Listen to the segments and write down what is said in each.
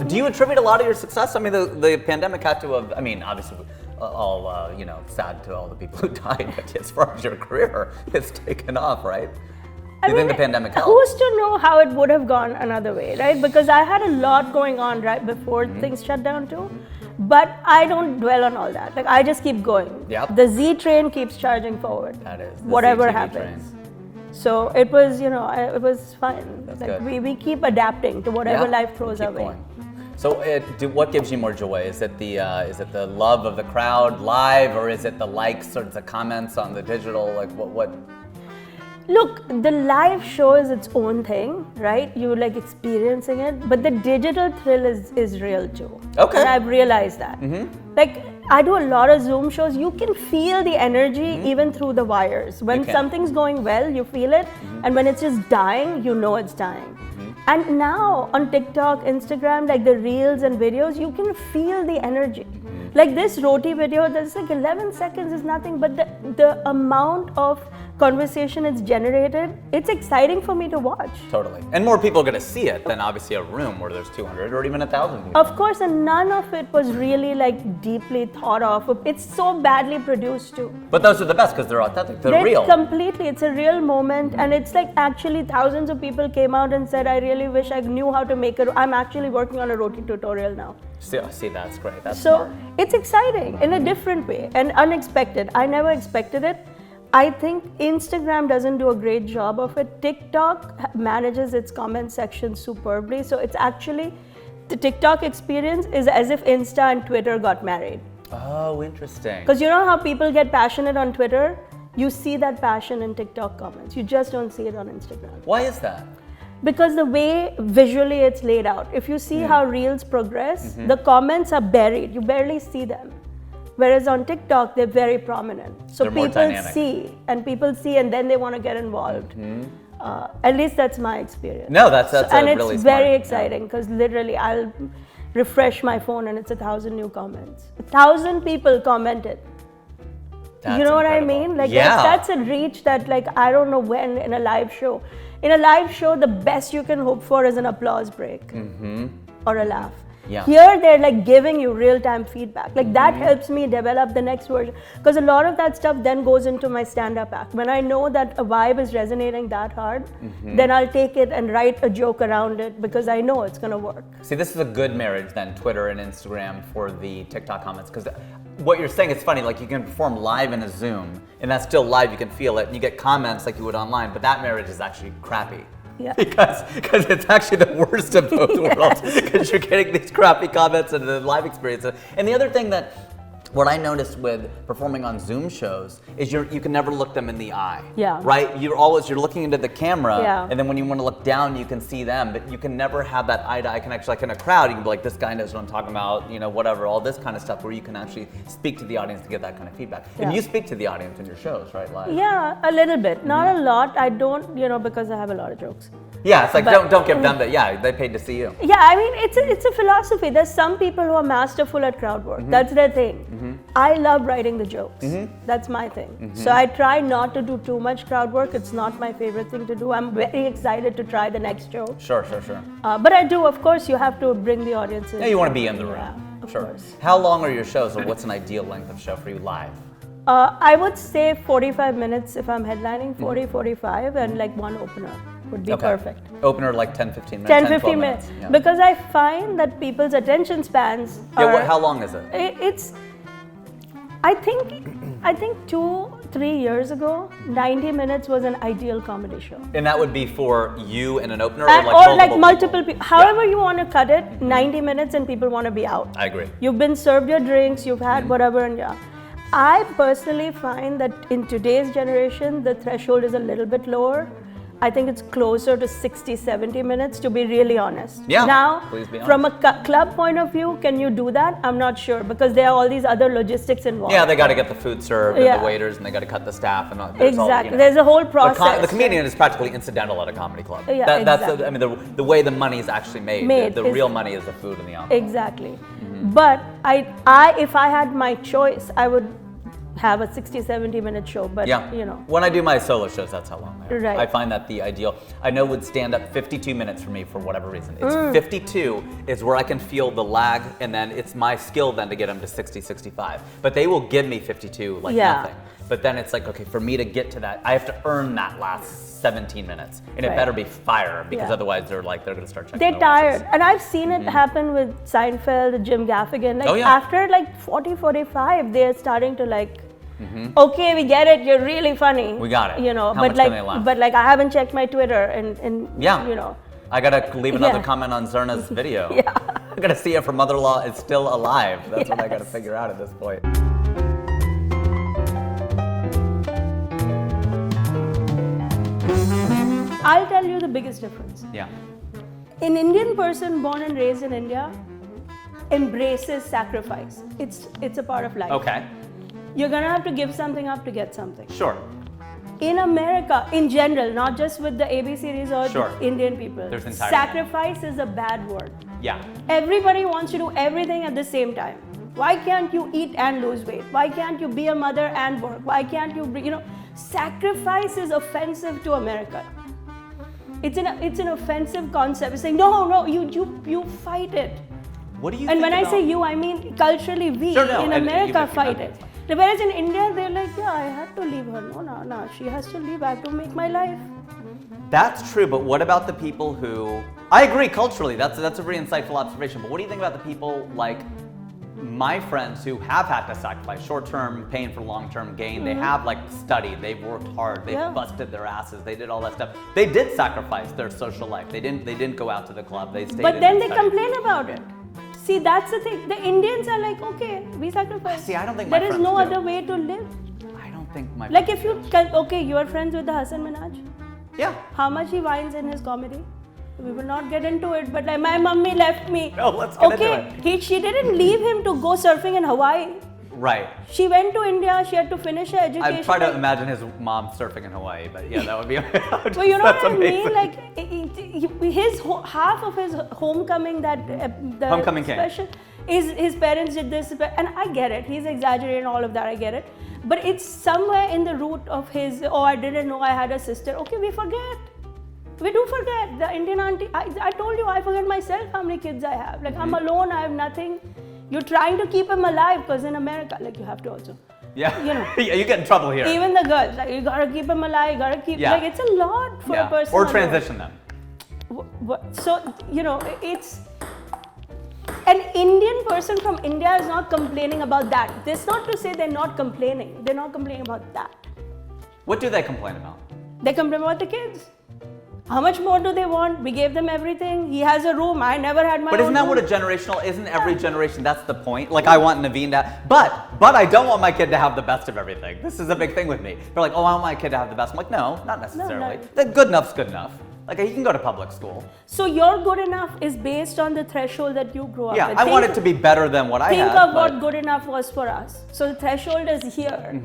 Do you attribute a lot of your success? I mean, the pandemic had to have, I mean, obviously, all, sad to all the people who died, but as far as your career, it's taken off, right? Do you think the pandemic helped? Who's to know how it would have gone another way, right? Because I had a lot going on right before things shut down too. But I don't dwell on all that. Like, I just keep going. Yep. The Z train keeps charging forward. That is. Whatever happens. So it was, it was fine. That's like good. we keep adapting to whatever life throws our way. Going. So what gives you more joy? Is it the love of the crowd live, or is it the likes or the comments on the digital? Like what? Look, the live show is its own thing, right? You like experiencing it, but the digital thrill is real too. Okay. And I've realized that. Like, I do a lot of Zoom shows. You can feel the energy even through the wires. When something's going well, you feel it. And when it's just dying, you know it's dying. And now on TikTok, Instagram, like the reels and videos, you can feel the energy. Like this roti video, that's like 11 seconds is nothing, but the amount of conversation it's generated, it's exciting for me to watch. Totally. And more people are going to see it than obviously a room where there's 200 or even 1,000 people. Of course, and none of it was really like deeply thought of. It's so badly produced too. But those are the best because they're authentic, they're real. Completely, it's a real moment, and it's like actually thousands of people came out and said, I really wish I knew how to make it. I'm actually working on a roti tutorial now. See, that's great. That's so smart. It's exciting in a different way and unexpected. I never expected it. I think Instagram doesn't do a great job of it. TikTok manages its comment section superbly. So it's actually, the TikTok experience is as if Insta and Twitter got married. Oh, interesting. Because you know how people get passionate on Twitter? You see that passion in TikTok comments. You just don't see it on Instagram. Why is that? Because the way visually it's laid out. If you see how reels progress, the comments are buried. You barely see them. Whereas on TikTok, they're very prominent. So people see, and then they want to get involved. At least that's my experience. No, that's and really it's smart. very exciting because literally I'll refresh my phone and it's 1,000 new comments. 1,000 people commented. That's you know incredible. what I mean? Like yeah. that's a reach that like I don't know when in a live show. In a live show, the best you can hope for is an applause break or a laugh. Yeah. Here, they're like giving you real-time feedback. Like that helps me develop the next version. Because a lot of that stuff then goes into my stand-up act. When I know that a vibe is resonating that hard, then I'll take it and write a joke around it because I know it's going to work. See, this is a good marriage then, Twitter and Instagram for the TikTok comments. Because what you're saying, it's funny, like you can perform live in a Zoom and that's still live, you can feel it, and you get comments like you would online, but that marriage is actually crappy. Yeah. Because it's actually the worst of both worlds. Because you're getting these crappy comments and the live experience. And the other thing what I noticed with performing on Zoom shows is you can never look them in the eye. Yeah. Right? You're looking into the camera, and then when you want to look down, you can see them, but you can never have that eye-to-eye connection. Like in a crowd, you can be like, this guy knows what I'm talking about, whatever, all this kind of stuff, where you can actually speak to the audience to get that kind of feedback. Yeah. And you speak to the audience in your shows, right, live? Yeah, a little bit. Not a lot. I don't, because I have a lot of jokes. Yeah, it's like, don't give them that. Yeah, they paid to see you. Yeah, I mean, it's a philosophy. There's some people who are masterful at crowd work. That's their thing. I love writing the jokes. That's my thing. So I try not to do too much crowd work. It's not my favorite thing to do. I'm very excited to try the next show. Sure. But I do, of course, you have to bring the audience in. Yeah, you want to be in the room. Yeah, of sure. course. How long are your shows, or what's an ideal length of show for you live? I would say 45 minutes if I'm headlining, 45, and like one opener would be perfect. Opener like 10, 15 minutes? 10, 15 minutes. Yeah. Because I find that people's attention spans are... how long is it? It's... I think 2-3 years ago, 90 minutes was an ideal comedy show. And that would be for you and an opener, or multiple people. However you want to cut it, 90 minutes and people want to be out. I agree. You've been served your drinks, you've had whatever, and I personally find that in today's generation, the threshold is a little bit lower. I think it's closer to 60-70 minutes, to be really honest. Yeah, now, please be honest. From a club point of view, can you do that? I'm not sure, because there are all these other logistics involved. Yeah, they got to get the food served and the waiters, and they got to cut the staff. And exactly. There's a whole process. The comedian is practically incidental at a comedy club. Yeah, exactly. That's the way the money is actually made. The real money is the food and the envelope. Exactly. But if I had my choice, I would have a 60, 70 minute show, but you know. When I do my solo shows, that's how long they are. Right. I find that the ideal. I know with stand-up, 52 minutes for me for whatever reason. It's 52 is where I can feel the lag, and then it's my skill then to get them to 60, 65. But they will give me 52 like nothing. But then it's like, okay, for me to get to that, I have to earn that last 17 minutes. And it better be fire, because otherwise they're going to start checking. They're tired. And I've seen it happen with Seinfeld, Jim Gaffigan. Like after like 40, 45, they're starting to like, okay, we get it. You're really funny. We got it. You know, How but much like, can they laugh? but like I haven't checked my Twitter and you know. I gotta leave another comment on Zarna's video. I gotta see if her mother-in-law is still alive. That's what I gotta figure out at this point. I'll tell you the biggest difference. An Indian person born and raised in India embraces sacrifice. It's a part of life. Okay. You're gonna have to give something up to get something. Sure. In America, in general, not just with the AB series or the Indian people, sacrifice is a bad word. Everybody wants to do everything at the same time. Why can't you eat and lose weight? Why can't you be a mother and work? Why can't you, you know, sacrifice is offensive to America. It's an offensive concept. It's saying, no, you fight it. What do you And think when I about... say you, I mean culturally we in America fight it. Whereas in India, they're like, I had to leave her. No, she has to leave. I have to make my life. That's true, but what about the people who... I agree culturally, that's a very insightful observation, but what do you think about the people like my friends who have had to sacrifice short-term pain for long-term gain? They have like studied, they've worked hard, they've busted their asses, they did all that stuff. They did sacrifice their social life. They didn't go out to the club. They stayed. But then they complain about it. See, that's the thing. The Indians are like, okay, we sacrifice. See, I don't think my there is no other way to live. I don't think my like if you you are friends with the Hasan Minhaj. Yeah. How much he whines in his comedy? We will not get into it, but like my mummy left me. No, let's get into it. She didn't leave him to go surfing in Hawaii. Right. She went to India. She had to finish her education. I try to imagine his mom surfing in Hawaii, but yeah, that would be. Well, you know what I mean? Like half of his homecoming, the homecoming special, is his parents did this, and I get it. He's exaggerating all of that. I get it, but it's somewhere in the root of his. Oh, I didn't know I had a sister. Okay, we forget. We do forget. The Indian auntie. I told you I forget myself how many kids I have. Like I'm alone. I have nothing. You're trying to keep him alive because in America, like you have to also. Yeah. You know. Yeah, you get in trouble here. Even the girls, like you gotta keep him alive. You gotta keep. Like it's a lot for a person. Or transition them. So you know, it's an Indian person from India is not complaining about that. That's not to say they're not complaining. They're not complaining about that. What do they complain about? They complain about the kids. How much more do they want? We gave them everything. He has a room. I never had my own. But isn't that room. what a generational? Isn't every generation? That's the point. Like I want Naveen to, but I don't want my kid to have the best of everything. This is a big thing with me. They're like, oh, I want my kid to have the best. I'm like, no, not necessarily. Good enough's good enough. Like he can go to public school. So your good enough is based on the threshold that you grew up with. Yeah, I want it to be better than what I had. Think of what good enough was for us. So the threshold is here.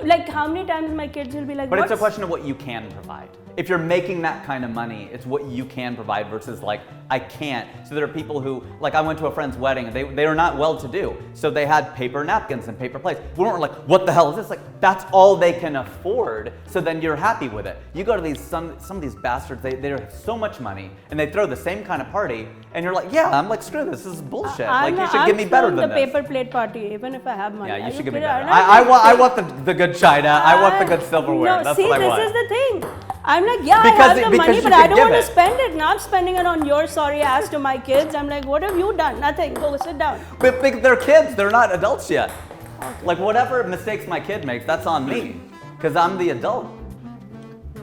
Like how many times my kids will be like, but it's a question of what you can provide. If you're making that kind of money, it's what you can provide versus like, I can't. So there are people who, like I went to a friend's wedding and they were not well-to-do. So they had paper napkins and paper plates. We weren't like, what the hell is this? Like, that's all they can afford. So then you're happy with it. You go to these, some of these bastards, they have so much money and they throw the same kind of party and you're like, yeah, I'm like, screw this is bullshit. Like you should give me better than this. I'm the paper plate party, even if I have money. Yeah, you should give me better. I want the good china. I want the good silverware. That's what I want. This is the thing. I'm like, I have the money, but I don't want to spend it. Now I'm spending it on your sorry ass to my kids. I'm like, what have you done? Nothing. Go sit down. But they're kids. They're not adults yet. Okay. Like whatever mistakes my kid makes, that's on me. Because I'm the adult.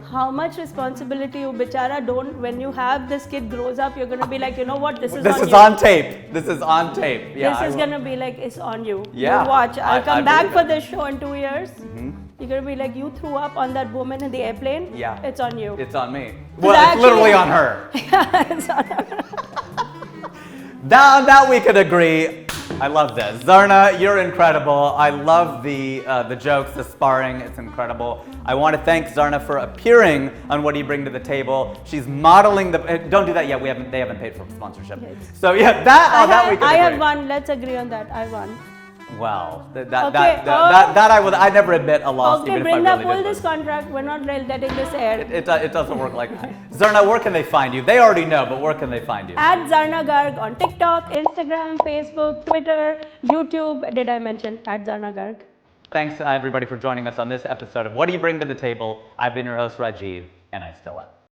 How much responsibility you bichara don't, when you have this kid grows up, you're going to be like, you know what, this is on tape. This is on tape. Yeah, this is going to be like, it's on you. Yeah. You watch. I'll come back for this show in 2 years. You're going to be like, you threw up on that woman in the airplane. Yeah. It's on you. It's on me. Well, it's literally on her. Yeah, it's on her. Now we could agree. I love this. Zarna, you're incredible. I love the jokes, the sparring. It's incredible. I want to thank Zarna for appearing on What Do You Bring to the Table. She's modeling the... don't do that yet. They haven't paid for sponsorship. Yes. So yeah, that we could agree. I have won. Let's agree on that. I won. Well, I never admit a loss. Okay, even Brenda, if I really pull this contract. We're not letting this air. It doesn't work like that. Zarna, where can they find you? They already know, but where can they find you? At Zarna Garg on TikTok, Instagram, Facebook, Twitter, YouTube. Did I mention at Zarna Garg? Thanks everybody for joining us on this episode of What Do You Bring to the Table? I've been your host, Rajiv, and I still am.